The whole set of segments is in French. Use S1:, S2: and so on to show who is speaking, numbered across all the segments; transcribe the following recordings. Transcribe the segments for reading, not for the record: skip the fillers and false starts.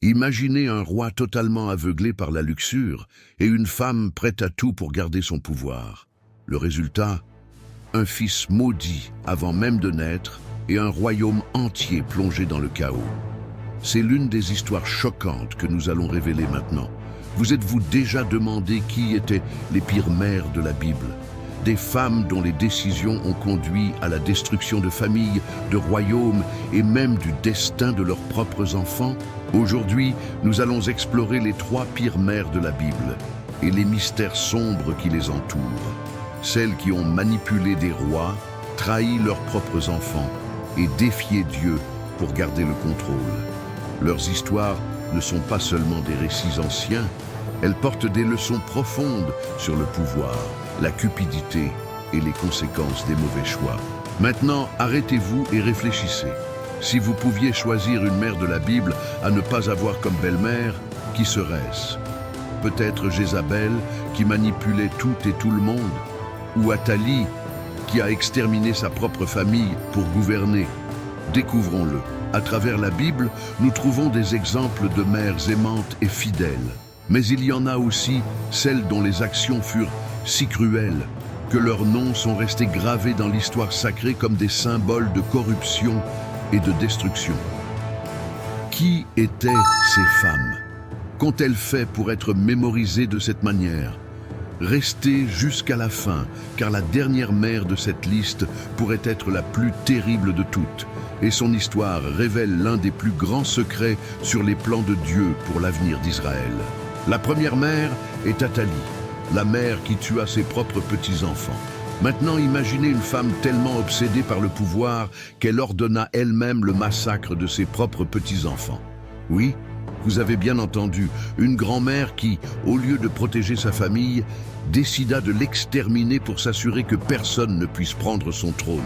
S1: Imaginez un roi totalement aveuglé par la luxure et une femme prête à tout pour garder son pouvoir. Le résultat, un fils maudit avant même de naître et un royaume entier plongé dans le chaos. C'est l'une des histoires choquantes que nous allons révéler maintenant. Vous êtes-vous déjà demandé qui étaient les pires mères de la Bible? Des femmes dont les décisions ont conduit à la destruction de familles, de royaumes et même du destin de leurs propres enfants? Aujourd'hui, nous allons explorer les 3 pires mères de la Bible et les mystères sombres qui les entourent. Celles qui ont manipulé des rois, trahi leurs propres enfants et défié Dieu pour garder le contrôle. Leurs histoires ne sont pas seulement des récits anciens, elles portent des leçons profondes sur le pouvoir, la cupidité et les conséquences des mauvais choix. Maintenant, arrêtez-vous et réfléchissez. Si vous pouviez choisir une mère de la Bible à ne pas avoir comme belle-mère, qui serait-ce? Peut-être Jézabel, qui manipulait tout et tout le monde, ou Athalie, qui a exterminé sa propre famille pour gouverner. Découvrons-le. À travers la Bible, nous trouvons des exemples de mères aimantes et fidèles. Mais il y en a aussi celles dont les actions furent si cruelles que leurs noms sont restés gravés dans l'histoire sacrée comme des symboles de corruption et de destruction. Qui étaient ces femmes? Qu'ont-elles fait pour être mémorisées de cette manière? Restez jusqu'à la fin, car la dernière mère de cette liste pourrait être la plus terrible de toutes, et son histoire révèle l'un des plus grands secrets sur les plans de Dieu pour l'avenir d'Israël. La première mère est Athalie, la mère qui tua ses propres petits-enfants. Maintenant, imaginez une femme tellement obsédée par le pouvoir qu'elle ordonna elle-même le massacre de ses propres petits-enfants. Oui, vous avez bien entendu, une grand-mère qui, au lieu de protéger sa famille, décida de l'exterminer pour s'assurer que personne ne puisse prendre son trône.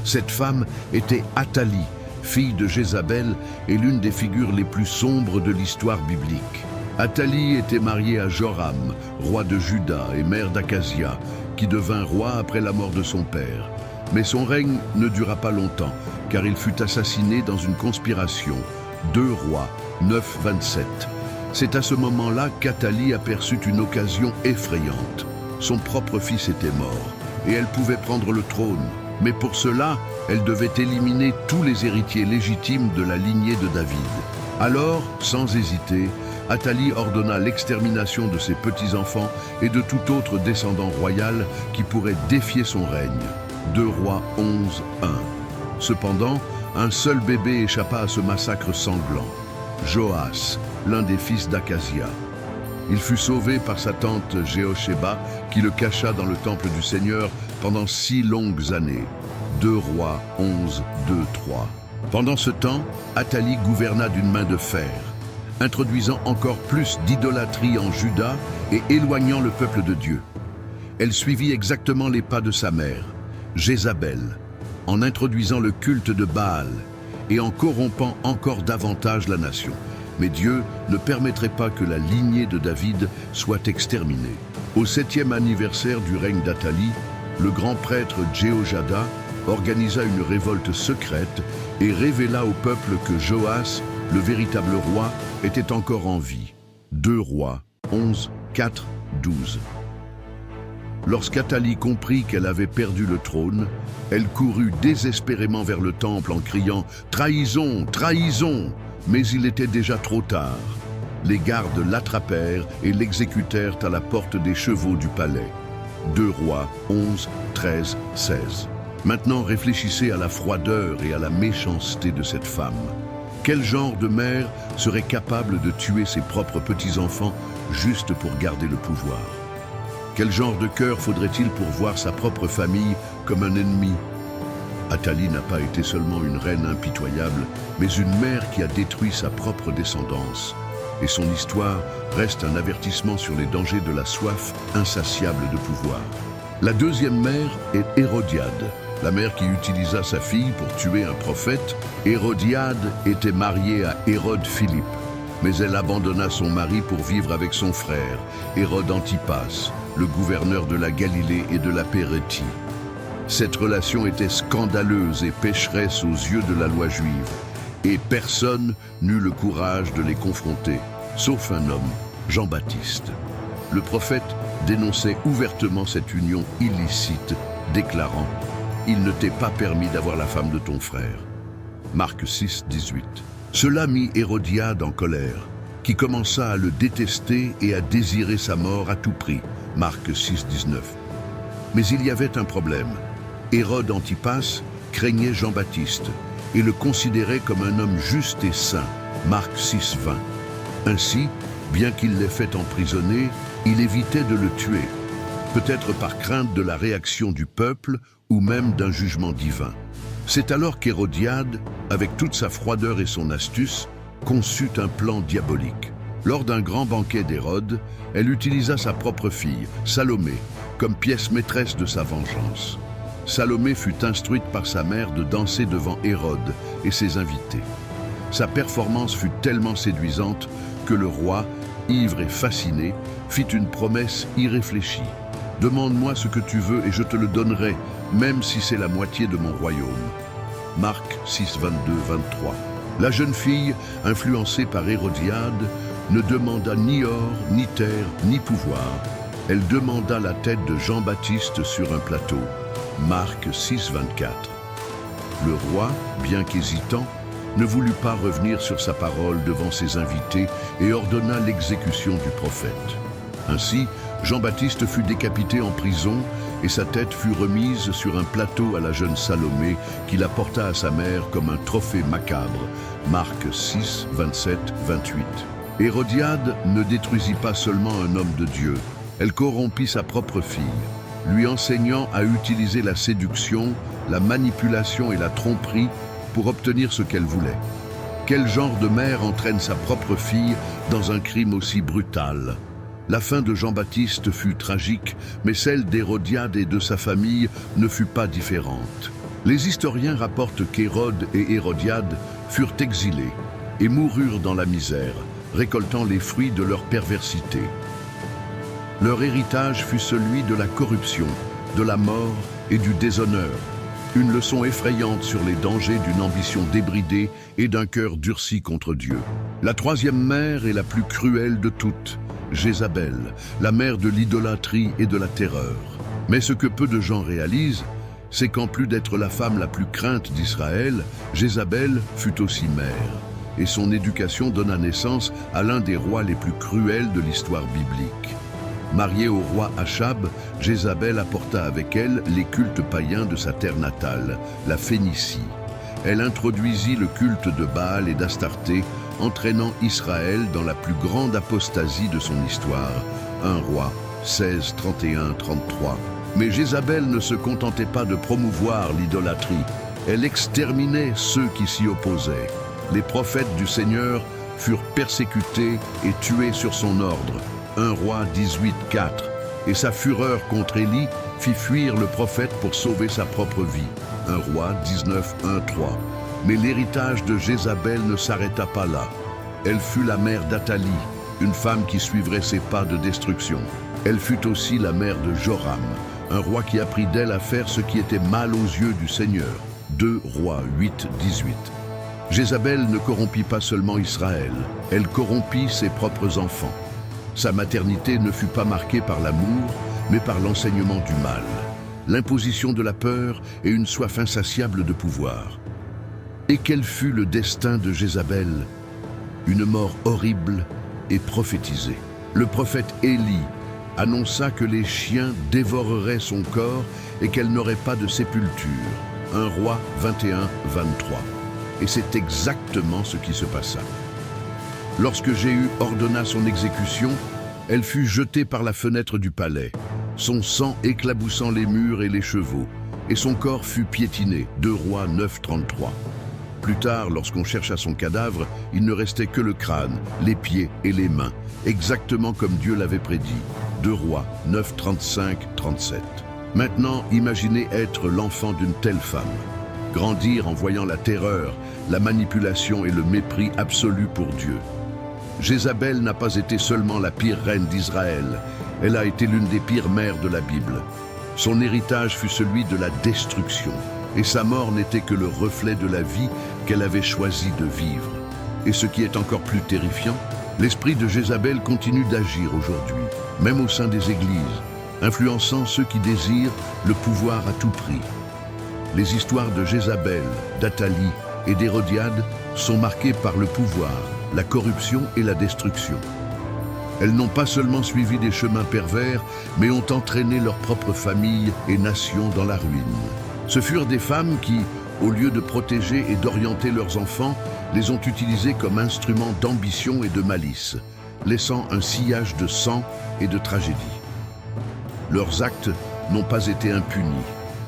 S1: Cette femme était Athalie, fille de Jézabel et l'une des figures les plus sombres de l'histoire biblique. Athalie était mariée à Joram, roi de Juda et mère d'Akazia, qui devint roi après la mort de son père. Mais son règne ne dura pas longtemps, car il fut assassiné dans une conspiration. 2 Rois 9-27. C'est à ce moment-là qu'Athalie aperçut une occasion effrayante. Son propre fils était mort, et elle pouvait prendre le trône. Mais pour cela, elle devait éliminer tous les héritiers légitimes de la lignée de David. Alors, sans hésiter, Athalie ordonna l'extermination de ses petits-enfants et de tout autre descendant royal qui pourrait défier son règne. 2 Rois 11-1. Cependant, un seul bébé échappa à ce massacre sanglant. Joas, l'un des fils d'Akazia. Il fut sauvé par sa tante Jéhosheba, qui le cacha dans le temple du Seigneur pendant 6 longues années. 2 Rois 11-2-3. Pendant ce temps, Athalie gouverna d'une main de fer, introduisant encore plus d'idolâtrie en Juda et éloignant le peuple de Dieu. Elle suivit exactement les pas de sa mère, Jézabel, en introduisant le culte de Baal et en corrompant encore davantage la nation. Mais Dieu ne permettrait pas que la lignée de David soit exterminée. Au 7e anniversaire du règne d'Athalie, le grand prêtre Jéhojada organisa une révolte secrète et révéla au peuple que Joas, le véritable roi, était encore en vie. 2 Rois 11-4-12. Lorsqu'Athalie comprit qu'elle avait perdu le trône, elle courut désespérément vers le temple en criant « Trahison, trahison !» Mais il était déjà trop tard. Les gardes l'attrapèrent et l'exécutèrent à la porte des chevaux du palais. 2 Rois 11-13-16. Maintenant réfléchissez à la froideur et à la méchanceté de cette femme. Quel genre de mère serait capable de tuer ses propres petits-enfants juste pour garder le pouvoir? Quel genre de cœur faudrait-il pour voir sa propre famille comme un ennemi? Athalie n'a pas été seulement une reine impitoyable, mais une mère qui a détruit sa propre descendance. Et son histoire reste un avertissement sur les dangers de la soif insatiable de pouvoir. La deuxième mère est Hérodiade, la mère qui utilisa sa fille pour tuer un prophète. Hérodiade était mariée à Hérode Philippe, mais elle abandonna son mari pour vivre avec son frère, Hérode Antipas, le gouverneur de la Galilée et de la Pérétie. Cette relation était scandaleuse et pécheresse aux yeux de la loi juive. et personne n'eut le courage de les confronter, sauf un homme, Jean-Baptiste. Le prophète dénonçait ouvertement cette union illicite, déclarant « Il ne t'est pas permis d'avoir la femme de ton frère ». Marc 6, 18. Cela mit Hérodiade en colère, qui commença à le détester et à désirer sa mort à tout prix. Marc 6, 19. Mais il y avait un problème. Hérode Antipas craignait Jean-Baptiste et le considérait comme un homme juste et saint. Marc 6, 20. Ainsi, bien qu'il l'ait fait emprisonner, il évitait de le tuer, peut-être par crainte de la réaction du peuple ou même d'un jugement divin. C'est alors qu'Hérodiade, avec toute sa froideur et son astuce, conçut un plan diabolique. Lors d'un grand banquet d'Hérode, elle utilisa sa propre fille, Salomé, comme pièce maîtresse de sa vengeance. Salomé fut instruite par sa mère de danser devant Hérode et ses invités. Sa performance fut tellement séduisante que le roi, ivre et fasciné, fit une promesse irréfléchie. « Demande-moi ce que tu veux et je te le donnerai, même si c'est la moitié de mon royaume. » Marc 6, 22, 23. La jeune fille, influencée par Hérodiade, ne demanda ni or, ni terre, ni pouvoir. Elle demanda la tête de Jean-Baptiste sur un plateau. Marc 6, 24. Le roi, bien qu'hésitant, ne voulut pas revenir sur sa parole devant ses invités et ordonna l'exécution du prophète. Ainsi, Jean-Baptiste fut décapité en prison et sa tête fut remise sur un plateau à la jeune Salomé qui la porta à sa mère comme un trophée macabre. Marc 6, 27, 28. Hérodiade ne détruisit pas seulement un homme de Dieu, elle corrompit sa propre fille, lui enseignant à utiliser la séduction, la manipulation et la tromperie pour obtenir ce qu'elle voulait. Quel genre de mère entraîne sa propre fille dans un crime aussi brutal ? La fin de Jean-Baptiste fut tragique, mais celle d'Hérodiade et de sa famille ne fut pas différente. Les historiens rapportent qu'Hérode et Hérodiade furent exilés et moururent dans la misère, récoltant les fruits de leur perversité. Leur héritage fut celui de la corruption, de la mort et du déshonneur. Une leçon effrayante sur les dangers d'une ambition débridée et d'un cœur durci contre Dieu. La troisième mère est la plus cruelle de toutes, Jézabel, la mère de l'idolâtrie et de la terreur. Mais ce que peu de gens réalisent, c'est qu'en plus d'être la femme la plus crainte d'Israël, Jézabel fut aussi mère. Et son éducation donna naissance à l'un des rois les plus cruels de l'histoire biblique. Mariée au roi Achab, Jézabel apporta avec elle les cultes païens de sa terre natale, la Phénicie. Elle introduisit le culte de Baal et d'Astarté, entraînant Israël dans la plus grande apostasie de son histoire. 1 Roi 16, 31, 33. Mais Jézabel ne se contentait pas de promouvoir l'idolâtrie, elle exterminait ceux qui s'y opposaient. Les prophètes du Seigneur furent persécutés et tués sur son ordre. 1 Roi 18, 4. Et sa fureur contre Élie fit fuir le prophète pour sauver sa propre vie. 1 Roi 19, 1, 3. Mais l'héritage de Jézabel ne s'arrêta pas là. Elle fut la mère d'Athalie, une femme qui suivrait ses pas de destruction. Elle fut aussi la mère de Joram, un roi qui apprit d'elle à faire ce qui était mal aux yeux du Seigneur. 2 Rois 8, 18. Jézabel ne corrompit pas seulement Israël, elle corrompit ses propres enfants. Sa maternité ne fut pas marquée par l'amour, mais par l'enseignement du mal, l'imposition de la peur et une soif insatiable de pouvoir. Et quel fut le destin de Jézabel? Une mort horrible et prophétisée. Le prophète Élie annonça que les chiens dévoreraient son corps et qu'elle n'aurait pas de sépulture. 1 Roi 21, 23. Et c'est exactement ce qui se passa. Lorsque Jéhu ordonna son exécution, elle fut jetée par la fenêtre du palais, son sang éclaboussant les murs et les chevaux, et son corps fut piétiné. 2 Rois 9, 33. Plus tard, lorsqu'on chercha son cadavre, il ne restait que le crâne, les pieds et les mains, exactement comme Dieu l'avait prédit. 2 Rois 9, 35, 37. Maintenant, imaginez être l'enfant d'une telle femme. Grandir en voyant la terreur, la manipulation et le mépris absolu pour Dieu. Jézabel n'a pas été seulement la pire reine d'Israël, elle a été l'une des pires mères de la Bible. Son héritage fut celui de la destruction, et sa mort n'était que le reflet de la vie qu'elle avait choisi de vivre. Et ce qui est encore plus terrifiant, l'esprit de Jézabel continue d'agir aujourd'hui, même au sein des églises, influençant ceux qui désirent le pouvoir à tout prix. Les histoires de Jézabel, d'Athalie et d'Hérodiade sont marquées par le pouvoir, la corruption et la destruction. Elles n'ont pas seulement suivi des chemins pervers, mais ont entraîné leur propre famille et nation dans la ruine. Ce furent des femmes qui, au lieu de protéger et d'orienter leurs enfants, les ont utilisés comme instruments d'ambition et de malice, laissant un sillage de sang et de tragédie. Leurs actes n'ont pas été impunis.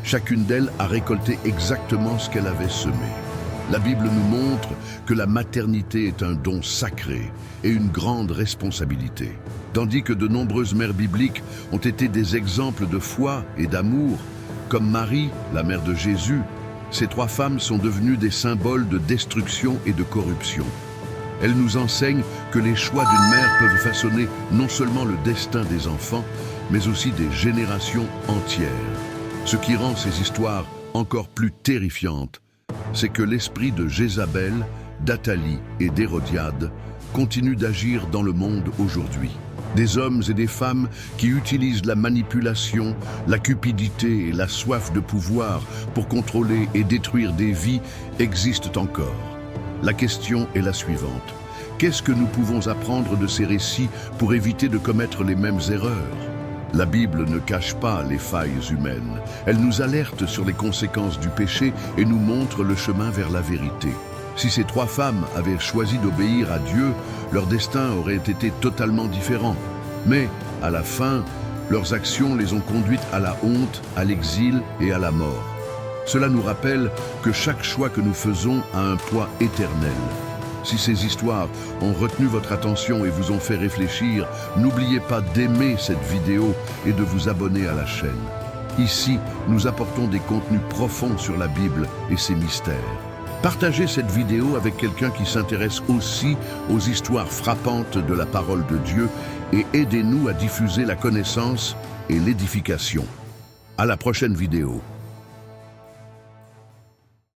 S1: Chacune d'elles a récolté exactement ce qu'elle avait semé. La Bible nous montre que la maternité est un don sacré et une grande responsabilité. Tandis que de nombreuses mères bibliques ont été des exemples de foi et d'amour, comme Marie, la mère de Jésus, ces trois femmes sont devenues des symboles de destruction et de corruption. Elles nous enseignent que les choix d'une mère peuvent façonner non seulement le destin des enfants, mais aussi des générations entières. Ce qui rend ces histoires encore plus terrifiantes, c'est que l'esprit de Jézabel, d'Athalie et d'Hérodiade continue d'agir dans le monde aujourd'hui. Des hommes et des femmes qui utilisent la manipulation, la cupidité et la soif de pouvoir pour contrôler et détruire des vies existent encore. La question est la suivante. Qu'est-ce que nous pouvons apprendre de ces récits pour éviter de commettre les mêmes erreurs ? La Bible ne cache pas les failles humaines. Elle nous alerte sur les conséquences du péché et nous montre le chemin vers la vérité. Si ces trois femmes avaient choisi d'obéir à Dieu, leur destin aurait été totalement différent. Mais, à la fin, leurs actions les ont conduites à la honte, à l'exil et à la mort. Cela nous rappelle que chaque choix que nous faisons a un poids éternel. Si ces histoires ont retenu votre attention et vous ont fait réfléchir, n'oubliez pas d'aimer cette vidéo et de vous abonner à la chaîne. Ici, nous apportons des contenus profonds sur la Bible et ses mystères. Partagez cette vidéo avec quelqu'un qui s'intéresse aussi aux histoires frappantes de la parole de Dieu et aidez-nous à diffuser la connaissance et l'édification. À la prochaine vidéo.